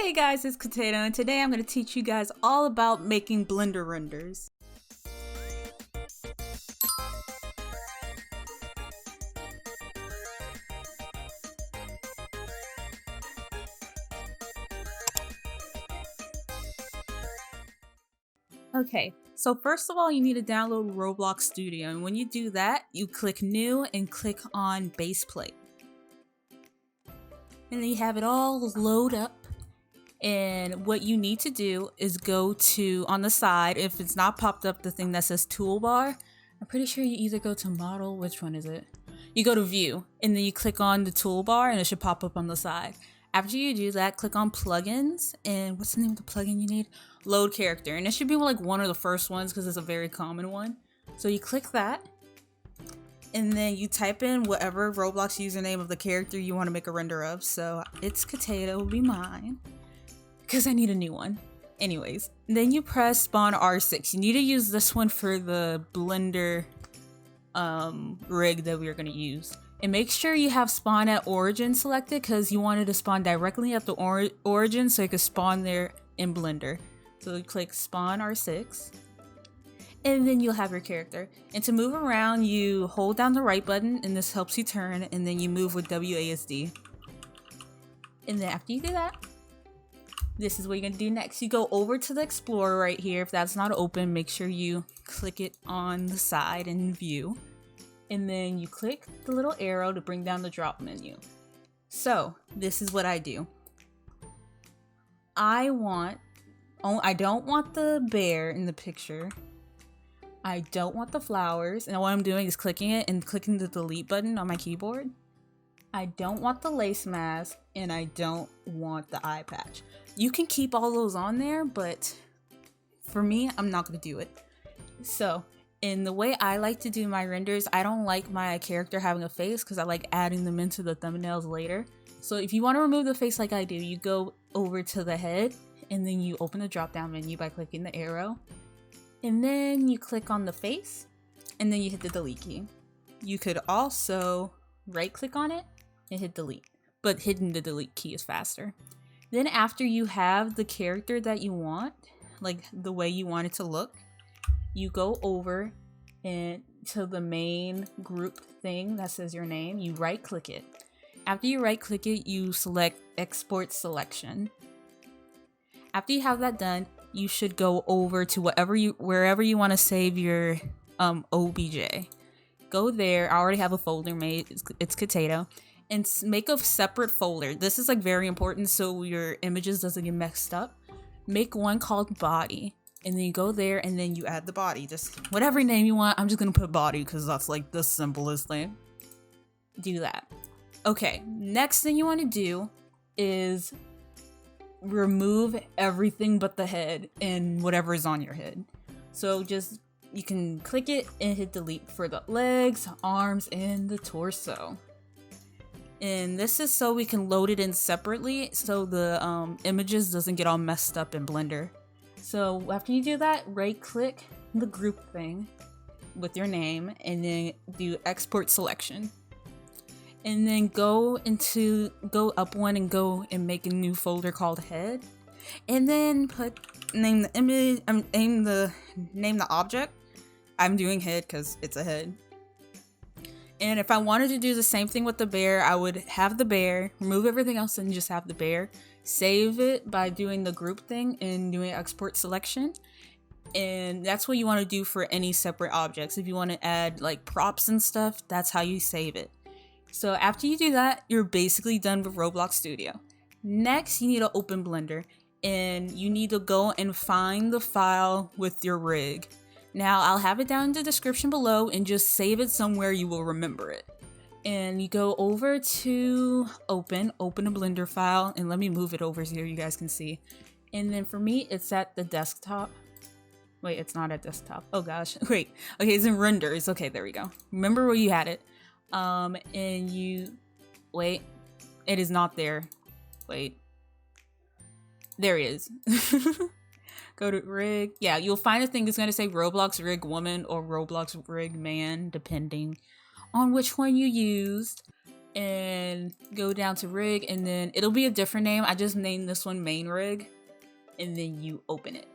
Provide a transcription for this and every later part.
Hey guys, it's Potato, and today I'm going to teach you guys all about making Blender renders. Okay, so first of all, you need to download Roblox Studio, and when you do that, you click New and click on Base Plate. And then you have it all load up. And what you need to do is go to, on the side, if it's not popped up, the thing that says toolbar, I'm pretty sure you either go to model, which one is it? You go to view, and then you click on the toolbar and it should pop up on the side. After you do that, click on plugins, and what's the name of the plugin you need? Load character, and it should be like one of the first ones because it's a very common one. So you click that, and then you type in whatever Roblox username of the character you want to make a render of. So it's Potato will be mine, because I need a new one. Anyways, then you press spawn R6. You need to use this one for the Blender rig that we're going to use. And make sure you have spawn at origin selected because you want it to spawn directly at the origin so it can spawn there in Blender. So you click spawn R6. And then you'll have your character. And to move around, you hold down the right button and this helps you turn, and then you move with WASD. And then after you do that, this is what you're gonna do next. You go over to the Explorer right here. If that's not open, make sure you click it on the side and view. And then you click the little arrow to bring down the drop menu. So this is what I do. I don't want the bear in the picture. I don't want the flowers. And what I'm doing is clicking it and clicking the delete button on my keyboard. I don't want the lace mask, and I don't want the eye patch. You can keep all those on there, but for me, I'm not gonna do it. So, in the way I like to do my renders, I don't like my character having a face because I like adding them into the thumbnails later. So if you want to remove the face like I do, you go over to the head, and then you open the drop down menu by clicking the arrow. And then you click on the face, and then you hit the delete key. You could also right click on it and hit delete, but hitting the delete key is faster. Then after you have the character that you want, like the way you want it to look, you go over and to the main group thing that says your name, you right click it. After you right click it, you select export selection. After you have that done, you should go over to wherever you want to save your OBJ. Go there. I already have a folder made. It's Potato. And make a separate folder. This is like very important so your images doesn't get messed up. Make one called body, and then you go there and then you add the body. Just whatever name you want. I'm just gonna put body because that's like the simplest thing. Do that. Okay, next thing you want to do is remove everything but the head and whatever is on your head. So you can click it and hit delete for the legs, arms, and the torso. And this is so we can load it in separately so the images doesn't get all messed up in Blender. So after you do that, right click the group thing with your name and then do export selection. And then go up one and go and make a new folder called head. And then name the image, name the object. I'm doing head because it's a head. And if I wanted to do the same thing with the bear, I would have the bear, remove everything else and just have the bear. Save it by doing the group thing and doing export selection. And that's what you want to do for any separate objects. If you want to add like props and stuff, that's how you save it. So after you do that, you're basically done with Roblox Studio. Next, you need to open Blender and you need to go and find the file with your rig. Now, I'll have it down in the description below and just save it somewhere you will remember it. And you go over to open a Blender file, and let me move it over so you guys can see. And then for me, it's at the desktop. Wait, it's not at desktop. Oh gosh, wait. Okay, it's in renders. Okay, there we go. Remember where you had it. And you, wait, it is not there. Wait, there it is. Go to rig. Yeah, you'll find a thing that's going to say Roblox rig woman or Roblox rig man, depending on which one you used. and go down to rig, and then it'll be a different name. I just named this one main rig, and then you open it.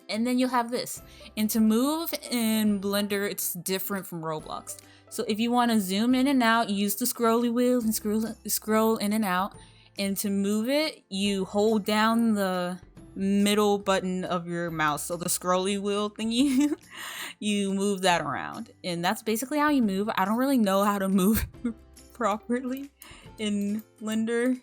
And then you'll have this. And to move in Blender, it's different from Roblox. So if you want to zoom in and out, you use the scrolly wheel and scroll in and out. And to move it, you hold down the middle button of your mouse. So the scrolly wheel thingy, you move that around. And that's basically how you move. I don't really know how to move properly in Blender.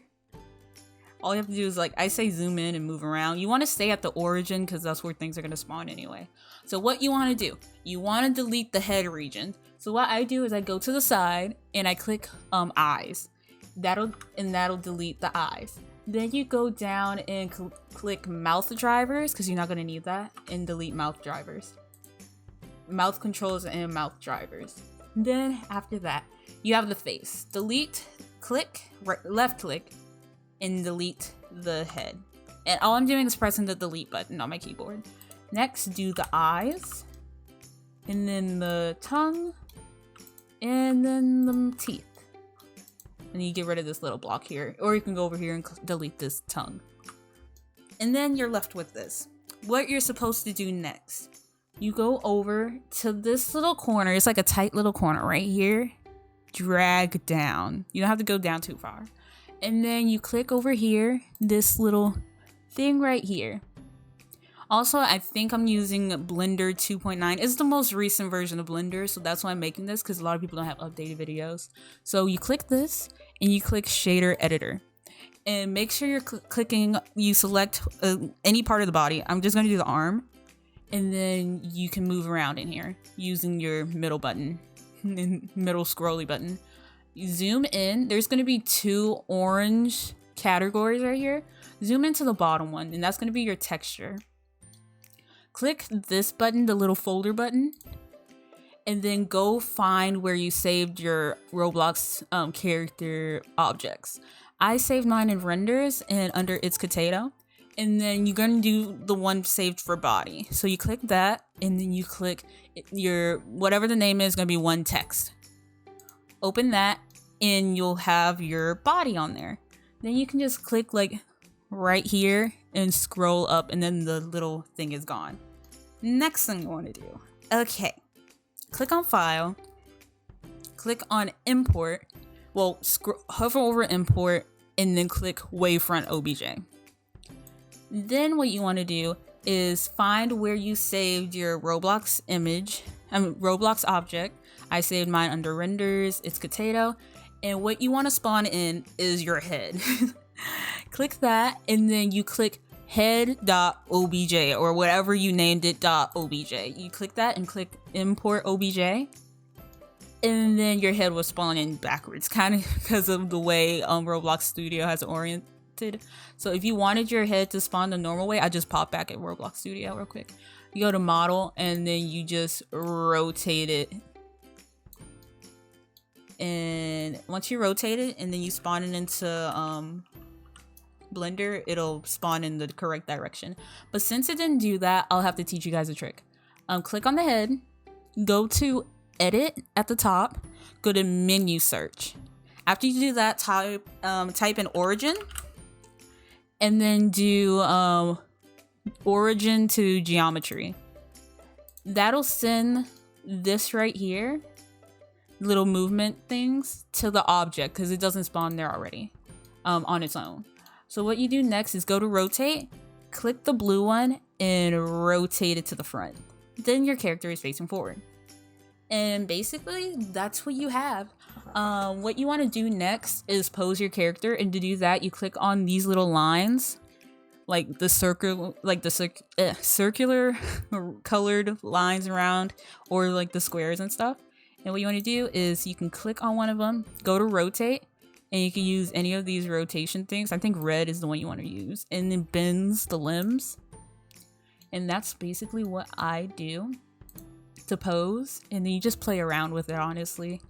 All you have to do is, like, I say zoom in and move around. You want to stay at the origin because that's where things are going to spawn anyway. So what you want to do, you want to delete the head region. So what I do is I go to the side and I click eyes. That'll delete the eyes. Then you go down and click mouth drivers because you're not going to need that, and delete mouth drivers. Mouth controls and mouth drivers. Then after that, you have the face. Delete, click, left click, and delete the head. And all I'm doing is pressing the delete button on my keyboard. Next, do the eyes, and then the tongue, and then the teeth. And you get rid of this little block here, or you can go over here and delete this tongue. And then you're left with this. What you're supposed to do next, you go over to this little corner. It's like a tight little corner right here. Drag down. You don't have to go down too far. And then you click over here, this little thing right here. Also, I think I'm using Blender 2.9. It's the most recent version of Blender, so that's why I'm making this, because a lot of people don't have updated videos. So you click this, and you click Shader Editor. And make sure you're you select any part of the body. I'm just going to do the arm. And then you can move around in here using your middle button, middle scrolly button. You zoom in. There's going to be 2 orange categories right here. Zoom into the bottom one, and that's going to be your texture. Click this button, the little folder button, and then go find where you saved your Roblox character objects. I saved mine in renders and under its potato. And then you're going to do the one saved for body. So you click that, and then you click your, whatever the name is, going to be one text. Open that, and you'll have your body on there. Then you can just click like right here and scroll up, and then the little thing is gone. Next thing you want to do. Okay. Click on File. Click on Import. Well, hover over Import, and then click Wavefront OBJ. Then what you want to do is find where you saved your Roblox Roblox object. I saved mine under renders, it's potato. And what you want to spawn in is your head. Click that, and then you click head.obj or whatever you named it .obj. You click that and click import obj. And then your head will spawn in backwards, kind of because of the way Roblox Studio has it oriented. So if you wanted your head to spawn the normal way, I just pop back at Roblox Studio real quick. You go to model, and then you just rotate it. And once you rotate it, and then you spawn it into Blender, it'll spawn in the correct direction. But since it didn't do that, I'll have to teach you guys a trick. Click on the head, go to edit at the top, go to menu search. After you do that, type in origin, and then do origin to geometry. That'll send this right here, little movement things, to the object because it doesn't spawn there already on its own. So what you do next is go to rotate, click the blue one, and rotate it to the front. Then your character is facing forward. And basically, that's what you have. What you want to do next is pose your character, and to do that, you click on these little lines, like the circle, like the circular colored lines around, or like the squares and stuff. And what you want to do is you can click on one of them, go to rotate, and you can use any of these rotation things. I think red is the one you want to use, and then bends the limbs. And that's basically what I do to pose, and then you just play around with it, honestly.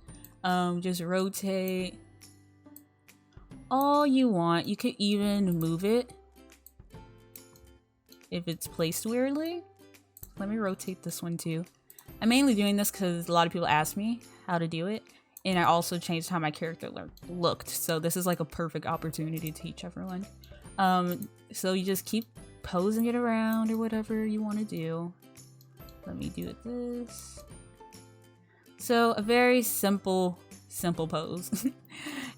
Just rotate all you want. You could even move it if it's placed weirdly. Let me rotate this one too. I'm mainly doing this because a lot of people ask me how to do it, And I also changed how my character looked. So this is like a perfect opportunity to teach everyone. So you just keep posing it around or whatever you want to do. Let me do it this. So a very simple pose.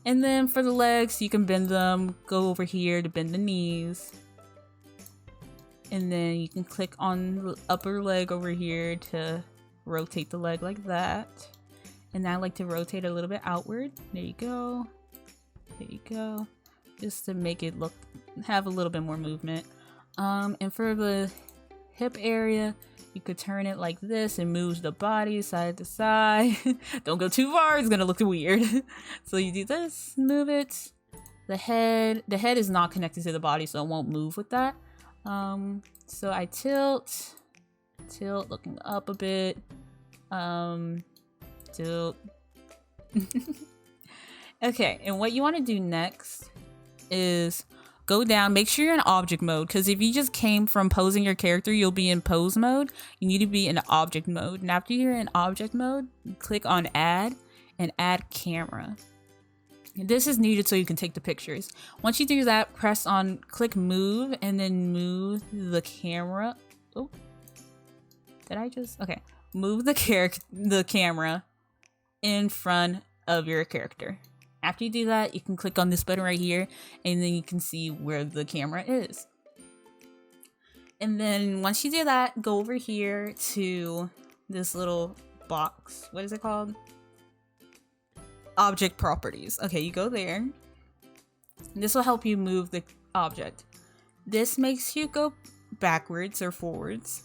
And then for the legs, you can bend them. Go over here to bend the knees. And then you can click on the upper leg over here to rotate the leg like that. And I like to rotate a little bit outward. There you go. There you go. Just to make it have a little bit more movement. And for the hip area, you could turn it like this and move the body side to side. Don't go too far, it's gonna look weird. So you do this, move it. The head is not connected to the body, so it won't move with that. So I tilt, looking up a bit. Tilt. Okay, and what you want to do next is go down, make sure you're in object mode, because if you just came from posing your character, you'll be in pose mode. You need to be in object mode. And after you're in object mode, click on add and add camera. And this is needed so you can take the pictures. Once you do that, press on click move and then move the camera. Oh, did I just? Okay, move the camera in front of your character. After you do that, you can click on this button right here and then you can see where the camera is. And then once you do that, go over here to this little box. What is it called? Object properties. Okay, you go there. This will help you move the object. This makes you go backwards or forwards.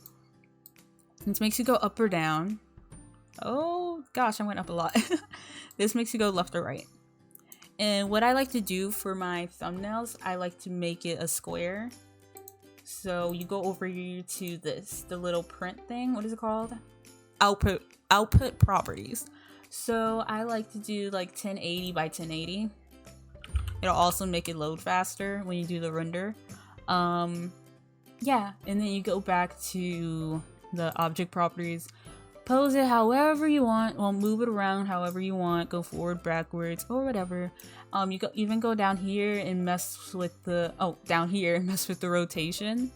This makes you go up or down. Oh gosh, I went up a lot. This makes you go left or right. And what I like to do for my thumbnails, I like to make it a square. So you go over here to this, the little print thing. What is it called? Output properties. So I like to do like 1080 by 1080. It'll also make it load faster when you do the render. Yeah, and then you go back to the object properties. Pose it however you want, well, move it around however you want, go forward, backwards, or whatever. You even go down here and mess with the, mess with the rotation.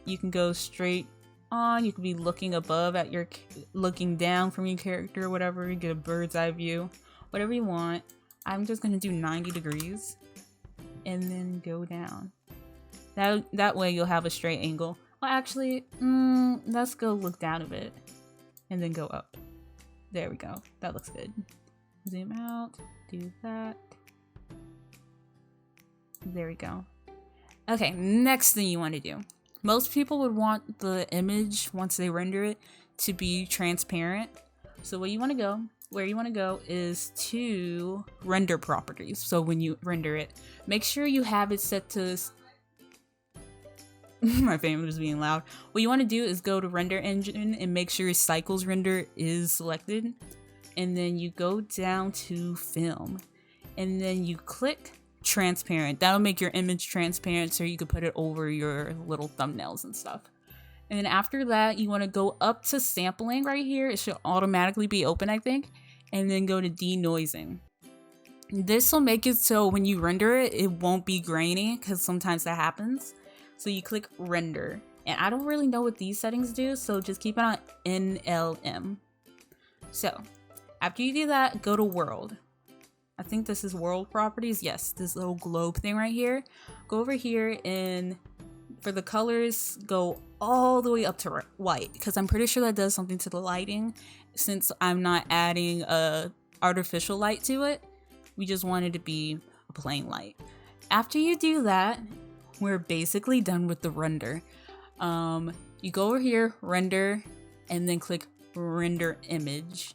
You can go straight on, you can be looking above at your, looking down from your character, or whatever, you get a bird's eye view, whatever you want. I'm just gonna do 90 degrees, and then go down. That way you'll have a straight angle. Well, actually, let's go look down a bit. And then go up. There we go. That looks good. Zoom out. Do that. There we go. Okay, next thing you want to do. Most people would want the image, once they render it, to be transparent. So where you want to go is to render properties. So when you render it, make sure you have it set to my family was being loud. What you want to do is go to render engine and make sure cycles render is selected, and then you go down to film and then you click transparent. That'll make your image transparent so you can put it over your little thumbnails and stuff. And then after that, you want to go up to sampling right here. It should automatically be open, I think, and then go to denoising. This will make it so when you render it, it won't be grainy, because sometimes that happens. So you click render, and I don't really know what these settings do, so just keep it on NLM. So after you do that, go to world. I think this is world properties. Yes, this little globe thing right here. Go over here, and for the colors, go all the way up to white, because I'm pretty sure that does something to the lighting. Since I'm not adding a artificial light to it, we just want it to be a plain light. After you do that, we're basically done with the render. You go over here, render, and then click render image,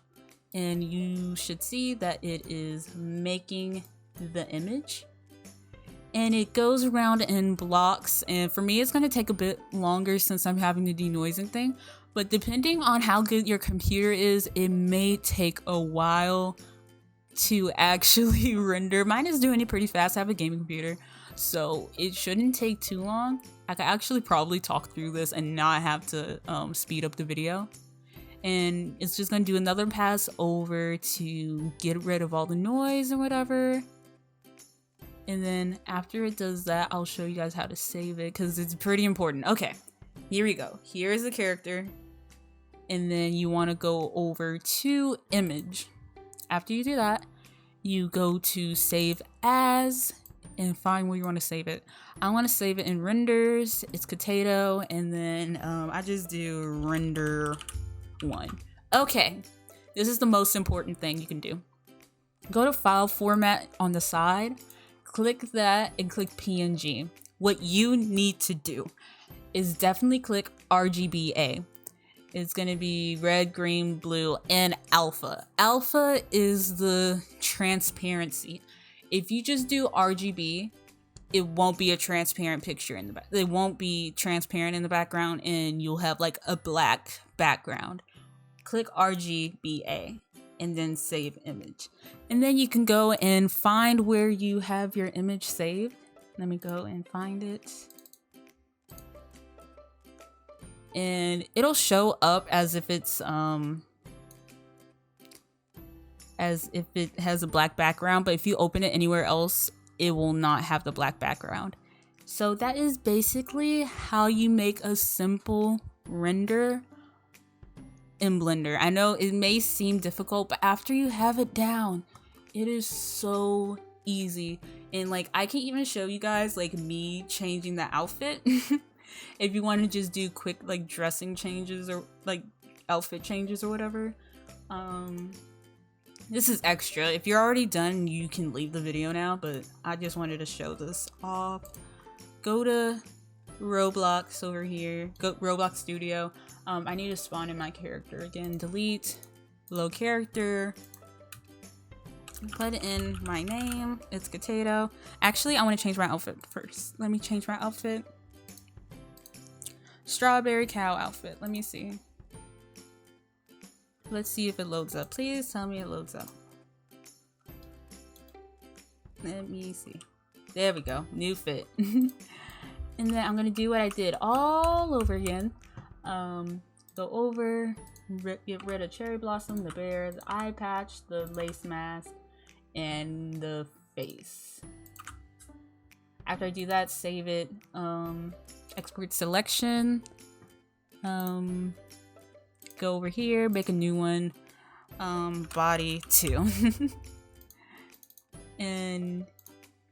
and you should see that it is making the image, and it goes around in blocks. And for me, it's going to take a bit longer since I'm having the denoising thing, but depending on how good your computer is, it may take a while to actually render. Mine is doing it pretty fast. I have a gaming computer, so it shouldn't take too long. I could actually probably talk through this and not have to speed up the video. and it's just gonna do another pass over to get rid of all the noise or whatever. And then after it does that, I'll show you guys how to save it because it's pretty important. Okay, here we go. Here's the character. And then you want to go over to image. After you do that, you go to save as and find where you want to save it. I want to save it in renders. It's potato, and then I just do render 1. Okay, this is the most important thing you can do. Go to file format on the side, click that, and click PNG. What you need to do is definitely click RGBA. It's gonna be red, green, blue, and alpha. Alpha is the transparency. If you just do RGB, it won't be a transparent picture in the back. It won't be transparent in the background, and you'll have like a black background. Click RGBA and then save image. And then you can go and find where you have your image saved. Let me go and find it. And it'll show up as if it's as if it has a black background, but if you open it anywhere else, it will not have the black background. So that is basically how you make a simple render in Blender. I know it may seem difficult, but after you have it down, it is so easy. And like, I can even show you guys like me changing the outfit. If you want to just do quick like dressing changes or like outfit changes or whatever. This is extra. If you're already done, you can leave the video now, but I just wanted to show this off. Go to Roblox over here. Go Roblox Studio. I need to spawn in my character again. Delete, below character. Put in my name. It's Potato. Actually, I want to change my outfit first. Let me change my outfit. Strawberry cow outfit. Let me see. Let's see if it loads up. Please tell me it loads up. Let me see. There we go. New fit. And then I'm gonna do what I did all over again. Go over, get rid of cherry blossom, the bear, the eye patch, the lace mask, and the face. After I do that, save it. Export selection. Go over here, make a new one. Body 2. And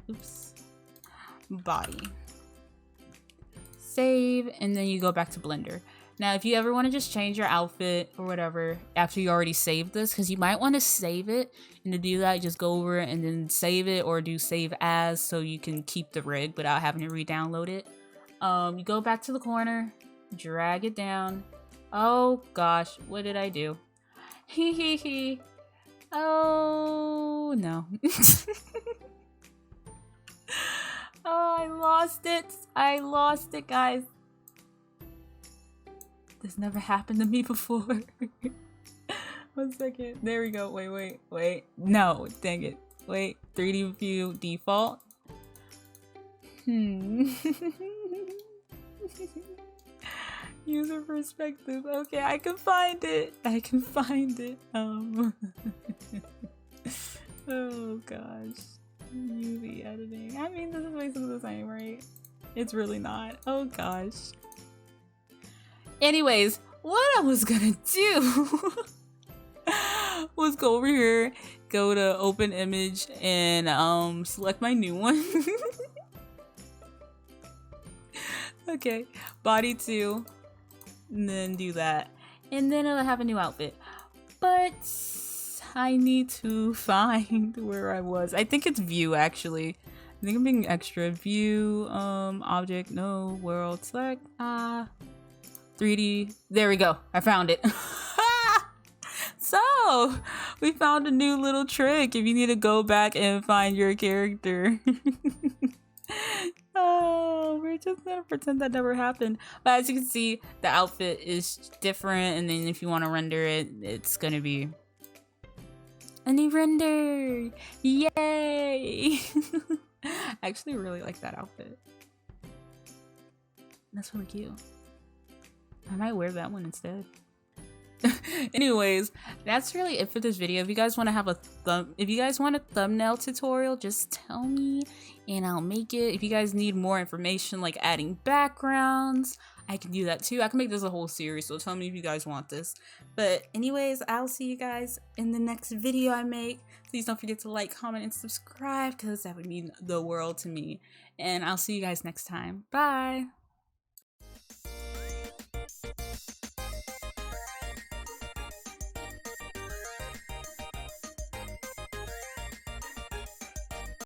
oops, body. Save, and then you go back to Blender. Now, if you ever want to just change your outfit or whatever after you already saved this, because you might want to save it, and to do that, just go over and then save it or do save as so you can keep the rig without having to re-download it. You go back to the corner, drag it down. Oh gosh, what did I do? Hee hee hee. Oh no. Oh, I lost it. I lost it, guys. This never happened to me before. 1 second. There we go. Wait. No, dang it. Wait, 3D view default. User perspective. Okay, I can find it. Oh gosh. UV editing. I mean, this is basically the same, right? It's really not. Oh gosh. Anyways, what I was gonna do was go over here, go to open image, and select my new one. Okay, body 2, and then do that, and then it'll have a new outfit. But I need to find where I was. I think it's view, actually. I think I'm being extra. View, object, no, world, select, 3D. There we go. I found it. So, we found a new little trick if you need to go back and find your character. Oh, we're just gonna pretend that never happened. But as you can see, the outfit is different, and then if you want to render it, it's gonna be a new render. Yay! I actually really like that outfit. That's really cute. I might wear that one instead. Anyways, that's really it for this video. If you guys want to have if you guys want a thumbnail tutorial, just tell me and I'll make it. If you guys need more information like adding backgrounds, I can do that too. I can make this a whole series, so tell me if you guys want this. But anyways, I'll see you guys in the next video I make. Please don't forget to like, comment, and subscribe because that would mean the world to me. And I'll see you guys next time. Bye!